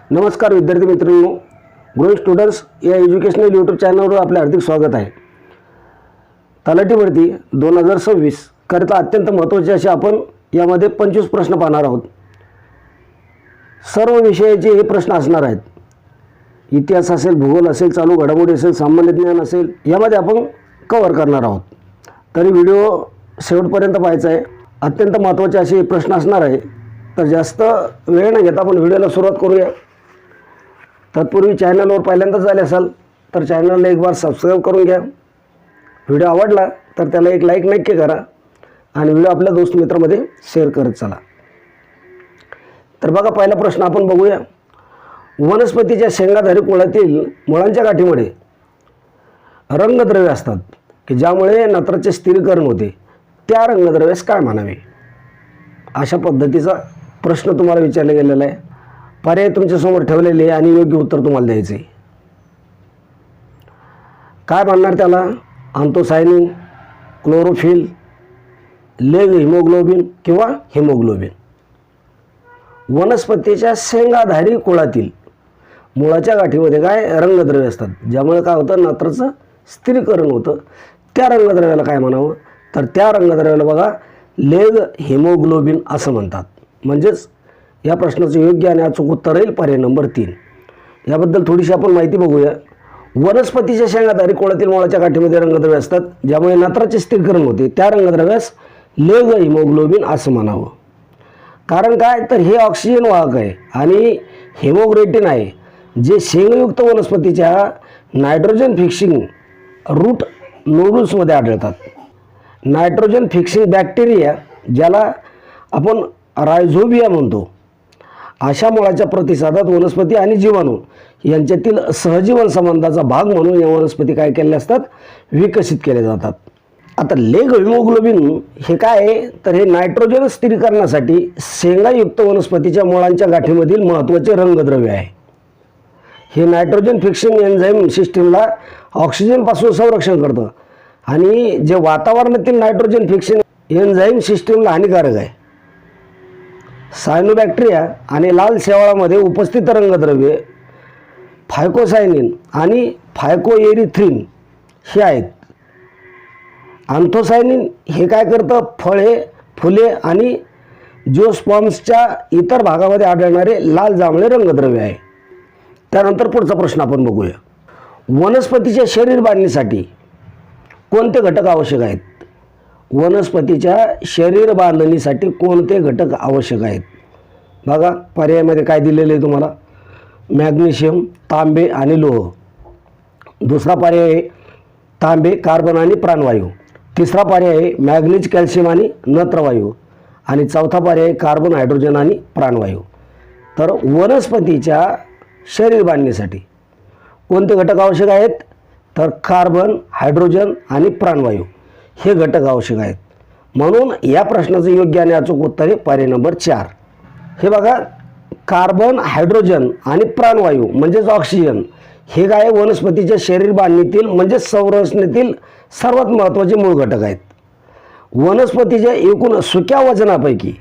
नमस्कार विद्यार्थी मित्रांनो, ग्रो स्टुडंट्स या एज्युकेशनल यूट्यूब चॅनलवर आपले हार्दिक स्वागत आहे। तलाठी भरती 2026 करता अत्यंत महत्त्वाचे असे आपण यामध्ये 25 प्रश्न पाहणार आहोत। सर्व विषयाचे हे प्रश्न असणार आहेत। इतिहास असेल, भूगोल असेल, चालू घडामोडी असेल, सामान्य ज्ञान असेल, यामध्ये आपण कव्हर करणार आहोत। तरी व्हिडिओ शेवटपर्यंत पाहायचा आहे। अत्यंत महत्त्वाचे असे प्रश्न असणार आहे। तर जास्त वेळ न घेता आपण व्हिडिओला सुरुवात करूया। तत्पूर्वी चॅनलवर पहिल्यांदाच आले असाल तर चॅनलला एक बार सबस्क्राइब करून घ्या। व्हिडिओ आवडला तर त्याला एक लाईक नक्की करा आणि व्हिडिओ आपल्या दोस्त मित्रांमध्ये शेअर करत चला। तर बघा, पहिला प्रश्न आपण बघूया। वनस्पतीच्या शेंगाधारी कुळातील मुळांच्या गाठीमध्ये रंगद्रव्य असतात की ज्यामुळे नत्राचे स्थिरीकरण होते, त्या रंगद्रव्यास काय म्हणावे? अशा पद्धतीचा प्रश्न तुम्हाला विचारला गेलेला आहे। पर्याय तुमच्या समोर ठेवलेले आहे आणि योग्य उत्तर तुम्हाला द्यायचे आहे। काय म्हणणार त्याला? अँथोसायनिन, क्लोरोफिल, लेग हिमोग्लोबिन किंवा हिमोग्लोबिन। वनस्पतीच्या शेंगाधारी कुळातील मुळाच्या गाठीमध्ये काय रंगद्रव्य असतात ज्यामुळे काय होतं, नत्राचं स्थिरीकरण होतं, त्या रंगद्रव्याला काय म्हणावं? तर त्या रंगद्रव्याला बघा लेग हिमोग्लोबिन असं म्हणतात। म्हणजेच या प्रश्नाचं योग्य आणि अचूक उत्तर येईल पर्याय नंबर 3। याबद्दल थोडीशी आपण माहिती बघूया। वनस्पतीच्या शेंगाधारी कुळातील मुळाच्या गाठीमध्ये रंगद्रव्य असतात ज्यामुळे नत्राचे स्थिरीकरण होते, त्या रंगद्रव्यास लेग हिमोग्लोबिन असं म्हणावं। कारण काय, तर हे ऑक्सिजन वाहक आहे आणि हिमोग्लोबिन आहे जे शेंगयुक्त वनस्पतीच्या नायट्रोजन फिक्सिंग रूट नोडल्समध्ये आढळतात। नायट्रोजन फिक्सिंग बॅक्टेरिया, ज्याला आपण रायझोबिया म्हणतो, अशा मुळाच्या प्रतिसादात वनस्पती आणि जीवाणू यांच्यातील सहजीवन संबंधाचा भाग म्हणून या वनस्पती काय केलेल्या असतात, विकसित केले जातात। आता लेग हिमोग्लोबिन हे काय आहे, तर हे नायट्रोजन स्थिरीकरणासाठी शेंगायुक्त वनस्पतीच्या मुळांच्या गाठीमधील महत्त्वाचे रंगद्रव्य आहे। हे नायट्रोजन फिक्सिंग एन्झाईम सिस्टीमला ऑक्सिजनपासून संरक्षण करतं आणि जे वातावरणातील नायट्रोजन फिक्सिंग एन्झाईम सिस्टीमला हानिकारक आहे। सायनोबॅक्टेरिया आणि लाल शेवाळामध्ये उपस्थित रंगद्रव्ये फायकोसायनिन आणि फायकोएरिथ्रिन हे आहेत। अँथोसायनिन हे काय करतं, फळे, फुले आणि जिओस्पर्म्सच्या इतर भागामध्ये आढळणारे लाल जांभळे रंगद्रव्य आहे। त्यानंतर पुढचा प्रश्न आपण बघूया। वनस्पतीच्या शरीर बांधणीसाठी कोणते घटक आवश्यक आहेत? वनस्पतीच्या शरीर बांधणीसाठी कोणते घटक आवश्यक आहेत? बघा, पर्यायामध्ये काय दिलेले आहे तुम्हाला? मॅग्नेशियम, तांबे आणि लोह। दुसरा पर्याय आहे तांबे, कार्बन आणि प्राणवायू। तिसरा पर्याय आहे मॅग्नीज, कॅल्शियम आणि नत्रवायू। आणि चौथा पर्याय कार्बन, हायड्रोजन आणि प्राणवायू। तर वनस्पतीच्या शरीर बांधणीसाठी कोणते घटक आवश्यक आहेत? तर कार्बन, हायड्रोजन आणि प्राणवायू हे घटक आवश्यक आहेत। म्हणून या प्रश्नाचं योग्य आणि अचूक उत्तर आहे पर्याय नंबर 4। हे बघा, कार्बन, हायड्रोजन आणि प्राणवायू म्हणजेच ऑक्सिजन हे काय वनस्पतीच्या शरीर बांधणीतील म्हणजे संरचनेतील सर्वात महत्त्वाचे मूळ घटक आहेत। वनस्पतीच्या एकूण सुक्या वजनापैकी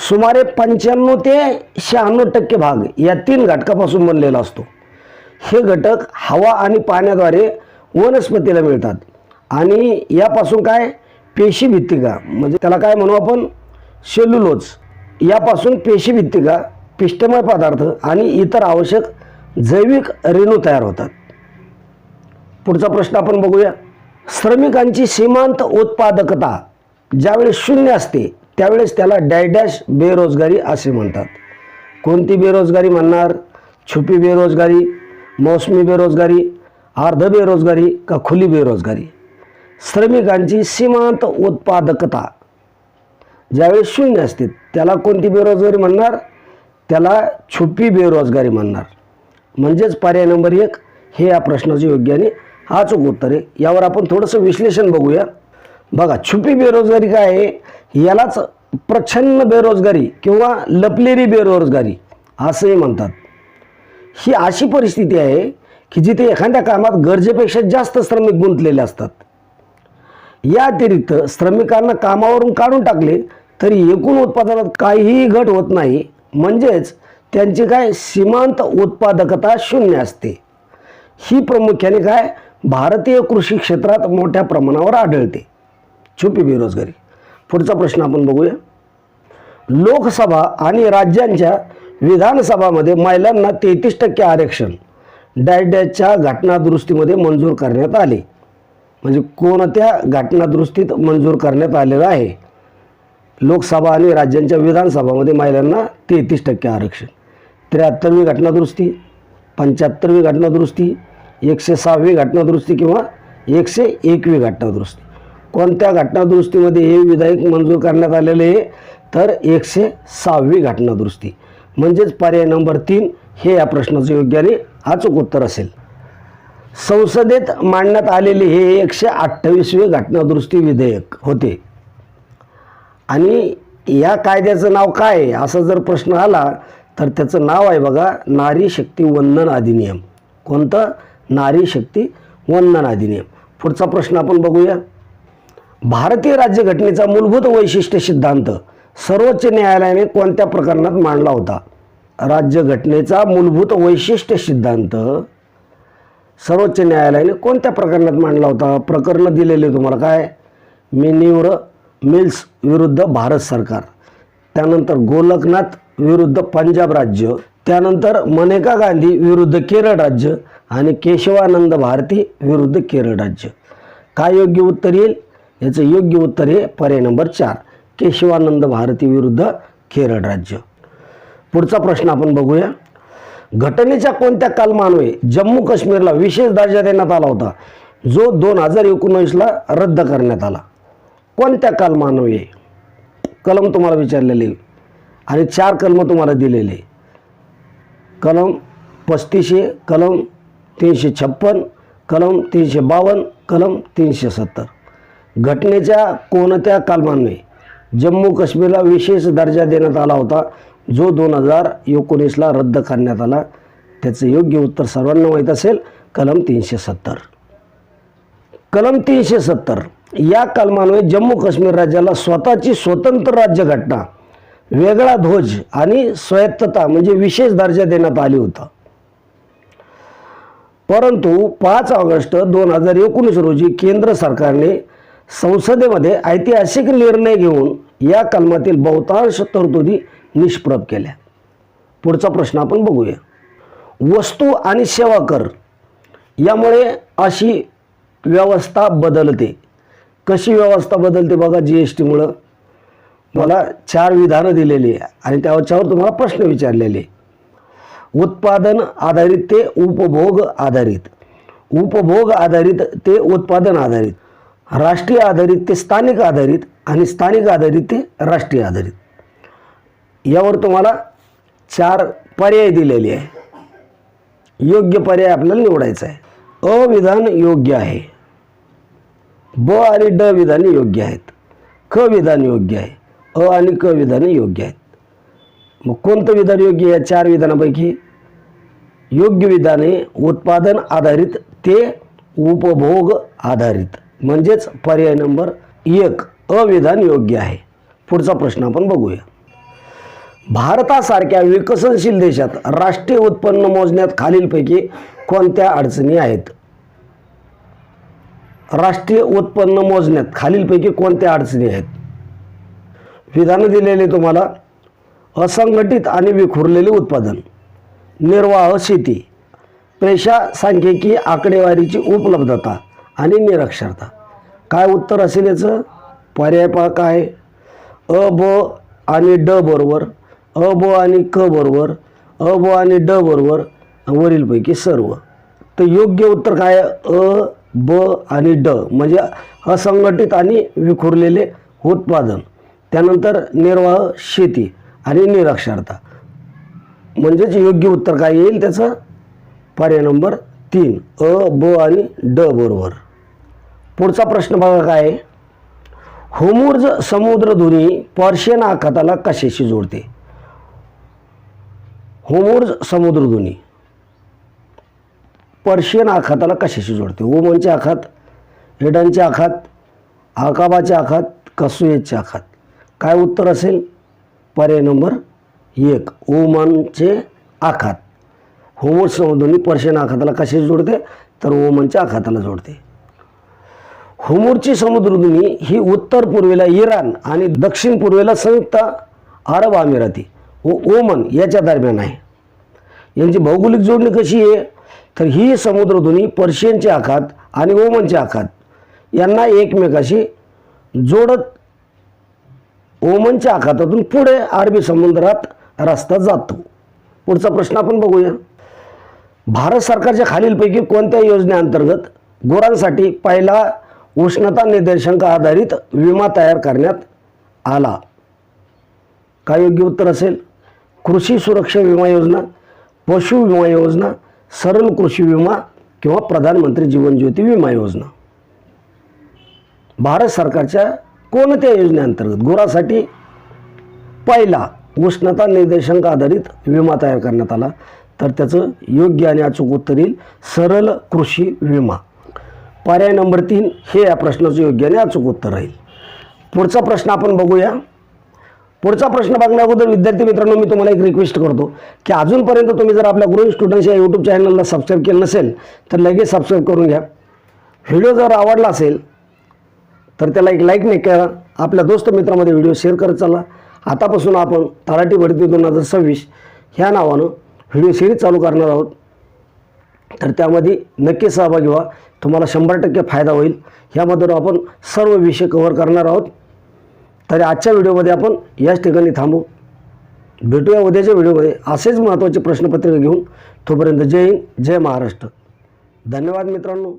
सुमारे 95 ते 96% भाग या 3 घटकापासून बनलेला असतो। हे घटक हवा आणि पाण्याद्वारे वनस्पतीला मिळतात आणि यापासून काय पेशीभित्तिका म्हणजे त्याला काय म्हणू आपण, सेल्युलोज, यापासून पेशीभित्तिका, पिष्टमय पदार्थ आणि इतर आवश्यक जैविक रेणू तयार होतात। पुढचा प्रश्न आपण बघूया। श्रमिकांची सीमांत उत्पादकता ज्यावेळेस 0 असते त्यावेळेस त्याला डॅश बेरोजगारी असे म्हणतात। कोणती बेरोजगारी म्हणणार? छुपी बेरोजगारी, मौसमी बेरोजगारी, अर्ध बेरोजगारी का खुली बेरोजगारी? श्रमिकांची सीमांत उत्पादकता ज्यावेळेस 0 असते त्याला कोणती बेरोजगारी म्हणणार? त्याला छुपी बेरोजगारी म्हणणार। म्हणजेच पर्याय नंबर 1 हे या प्रश्नाचे योग्य आणि अचूक उत्तर आहे। यावर आपण थोडंसं विश्लेषण बघूया। बघा, छुपी बेरोजगारी काय आहे, यालाच प्रच्छन्न बेरोजगारी किंवा लपलेली बेरोजगारी असंही म्हणतात। ही अशी परिस्थिती आहे की जिथे एखाद्या कामात गरजेपेक्षा जास्त श्रमिक गुंतलेले असतात। या अतिरिक्त श्रमिकांना कामावरून काढून टाकले तरी एकूण उत्पादनात काहीही घट होत नाही, म्हणजेच त्यांची काय सीमांत उत्पादकता शून्य असते. ही प्रामुख्याने काय भारतीय कृषी क्षेत्रात मोठ्या प्रमाणावर आढळते. छुपी बेरोजगारी. पुढचा प्रश्न आपण बघूया. लोकसभा आणि राज्यांच्या विधानसभामध्ये महिलांना 33% आरक्षण डॅशच्या घटनादुरुस्तीमध्ये मंजूर करण्यात आले. म्हणजे कोणत्या घटनादुरुस्तीत मंजूर करण्यात आलेलं आहे? लोकसभा आणि राज्यांच्या विधानसभामध्ये महिलांना 33% आरक्षण. 73वी घटनादुरुस्ती, 75वी घटनादुरुस्ती, 106वी घटनादुरुस्ती किंवा 101वी घटनादुरुस्ती. कोणत्या घटनादुरुस्तीमध्ये हे विधेयक मंजूर करण्यात आलेले आहे? तर 106वी घटनादुरुस्ती. म्हणजेच पर्याय नंबर 3 हे या प्रश्नाचं योग्य आणि अचूक उत्तर असेल. संसदेत मांडण्यात आलेले हे 128वे घटनादुरुस्ती विधेयक होते. आणि या कायद्याचं नाव काय आहे असा जर प्रश्न आला तर त्याचं नाव आहे बघा, नारी शक्ती वंदन अधिनियम. कोणतं? नारी शक्ती वंदन अधिनियम. पुढचा प्रश्न आपण बघूया. भारतीय राज्यघटनेचा मूलभूत वैशिष्ट्य सिद्धांत सर्वोच्च न्यायालयाने कोणत्या प्रकरणात मांडला होता? राज्यघटनेचा मूलभूत वैशिष्ट्य सिद्धांत सर्वोच्च न्यायालयाने कोणत्या प्रकरणात मांडला होता? प्रकरण दिलेले तुम्हाला काय? मेन्युअर मिल्स विरुद्ध भारत सरकार, त्यानंतर गोलकनाथ विरुद्ध पंजाब राज्य, त्यानंतर मनेका गांधी विरुद्ध केरळ राज्य आणि केशवानंद भारती विरुद्ध केरळ राज्य. काय योग्य उत्तर येईल? याचं योग्य उत्तर हे पर्याय नंबर 4 केशवानंद भारती विरुद्ध केरळ राज्य. पुढचा प्रश्न आपण बघूया. घटनेच्या कोणत्या कलमान्वये जम्मू काश्मीरला विशेष दर्जा देण्यात आला होता जो 2019ला रद्द करण्यात आला? कोणत्या कलमान्वये? कलम तुम्हाला विचारलेले आणि 4 कलम तुम्हाला दिलेले. कलम 35, कलम 356, कलम 352, कलम 370. घटनेच्या कोणत्या कलमान्वये जम्मू काश्मीरला विशेष दर्जा देण्यात आला होता जो 2019ला रद्द करण्यात आला? त्याचं योग्य उत्तर सर्वांना माहीत असेल, कलम 370. कलम 370 या कलमान्वये जम्मू काश्मीर राज्याला स्वतःची स्वतंत्र राज्यघटना, वेगळा ध्वज आणि स्वायत्तता म्हणजे विशेष दर्जा देण्यात आली होता. परंतु 5 ऑगस्ट 2019 रोजी केंद्र सरकारने संसदेमध्ये ऐतिहासिक निर्णय घेऊन या कलमातील बहुतांश तरतुदी निष्प्रभ केल्या. पुढचा प्रश्न आपण बघूया. वस्तू आणि सेवा कर यामुळे अशी व्यवस्था बदलते. कशी व्यवस्था बदलते बघा? GSTमुळं. मला 4 विधानं दिलेली आहे आणि त्याच्यावर तुम्हाला प्रश्न विचारलेले. उत्पादन आधारित ते उपभोग आधारित, उपभोग आधारित ते उत्पादन आधारित, राष्ट्रीय आधारित ते स्थानिक आधारित आणि स्थानिक आधारित ते राष्ट्रीय आधारित. यावर तुम्हाला 4 पर्याय दिलेले आहे. योग्य पर्याय आपल्याला निवडायचा आहे. अ विधान योग्य आहे, ब आणि ड विधाने योग्य आहेत, क विधान योग्य आहे, अ आणि क विधाने योग्य आहेत. मग कोणतं विधान योग्य? या 4 विधानापैकी योग्य विधाने उत्पादन आधारित ते उपभोग आधारित, म्हणजेच पर्याय नंबर 1 अ विधान योग्य आहे. पुढचा प्रश्न आपण बघूया. भारतासारख्या विकसनशील देशात राष्ट्रीय उत्पन्न मोजण्यात खालीलपैकी कोणत्या अडचणी आहेत? राष्ट्रीय उत्पन्न मोजण्यात खालीलपैकी कोणत्या अडचणी आहेत? विधानं दिलेले तुम्हाला. असंघटित आणि विखुरलेले उत्पादन, निर्वाह शेती, पेशा सांख्यिकी आकडेवारीची उपलब्धता आणि निरक्षरता. काय उत्तर असेल याचं? पर्याय पहा काय? अ ब आणि ड बरोबर, अ ब आणि क बरोबर, अ ब आणि ड बरोबर, वरीलपैकी सर्व. तर योग्य उत्तर काय? अ ब आणि ड म्हणजे असंघटित आणि विखुरलेले उत्पादन, त्यानंतर निर्वाह शेती आणि निरक्षरता. म्हणजेच योग्य उत्तर काय येईल त्याचं? पर्याय नंबर 3 अ ब आणि ड बरोबर. पुढचा प्रश्न बघा काय? होर्मुझ समुद्रधुनी पर्शियन आखाताला कशाशी जोडते? होर्मुझ समुद्रधुनी पर्शियन आखाताला कशाशी जोडते? ओमनचे आखात, एडनचे आखात, अकाबाचे आखात, सुएझचे आखात. काय उत्तर असेल? पर्याय नंबर 1 ओमानचे आखात. होर्मुझ समध्वनी पर्शियन आखाताला कशाशी जोडते तर ओमानच्या आखाताला जोडते. होर्मुझची समुद्रधुनी ही उत्तर पूर्वेला इराण आणि दक्षिण पूर्वेला संयुक्त अरब अमिराती व ओमान याच्या दरम्यान आहे. यांची भौगोलिक जोडणी कशी आहे तर ही समुद्रधुनी पर्शियनचे आखात आणि ओमानचे आखात यांना एकमेकाशी जोडत ओमानच्या आखातातून पुढे अरबी समुद्रात रस्ता जातो. पुढचा प्रश्न आपण बघूया. भारत सरकारच्या खालीलपैकी कोणत्या योजनेअंतर्गत गुरांसाठी पहिला उष्णता निर्देशांक आधारित विमा तयार करण्यात आला? काय योग्य उत्तर असेल? कृषी सुरक्षा विमा योजना, पशु विमा योजना, सरल कृषी विमा किंवा प्रधानमंत्री जीवन ज्योती विमा योजना. भारत सरकारच्या कोणत्या योजनेअंतर्गत गुरासाठी पहिला उष्णता निर्देशांक आधारित विमा तयार करण्यात आला तर त्याचं योग्य आणि अचूक उत्तर येईल सरल कृषी विमा. पर्याय नंबर 3 हे या प्रश्नाचं योग्य आणि अचूक उत्तर राहील. पुढचा प्रश्न आपण बघूया. पुढचा प्रश्न बघण्या अगोदर विद्यार्थी मित्रांनो मी तुम्हाला एक रिक्वेस्ट करतो की अजूनपर्यंत तुम्ही जर आपल्या ग्रोइंग स्टुडंट्स या यूट्यूब चॅनलला सबस्क्राईब केलं नसेल तर लगेच सबस्क्राईब करून घ्या. व्हिडिओ जर आवडला असेल तर त्याला एक लाईक नाही करा. आपल्या दोस्त मित्रांमध्ये व्हिडिओ शेअर करत चला. आतापासून आपण तलाठी भरती 2026 ह्या नावानं व्हिडिओ सिरीज चालू करणार आहोत. तर त्यामध्ये नक्की सहभागी व्हा. तुम्हाला 100% फायदा होईल. ह्यामधून आपण सर्व विषय कव्हर करणार आहोत. तर आजच्या व्हिडिओमध्ये आपण याच ठिकाणी थांबू. भेटूया उद्याच्या व्हिडिओमध्ये असेच महत्त्वाचे प्रश्नपत्रिका घेऊन. तोपर्यंत जय हिंद, जय महाराष्ट्र. धन्यवाद मित्रांनो.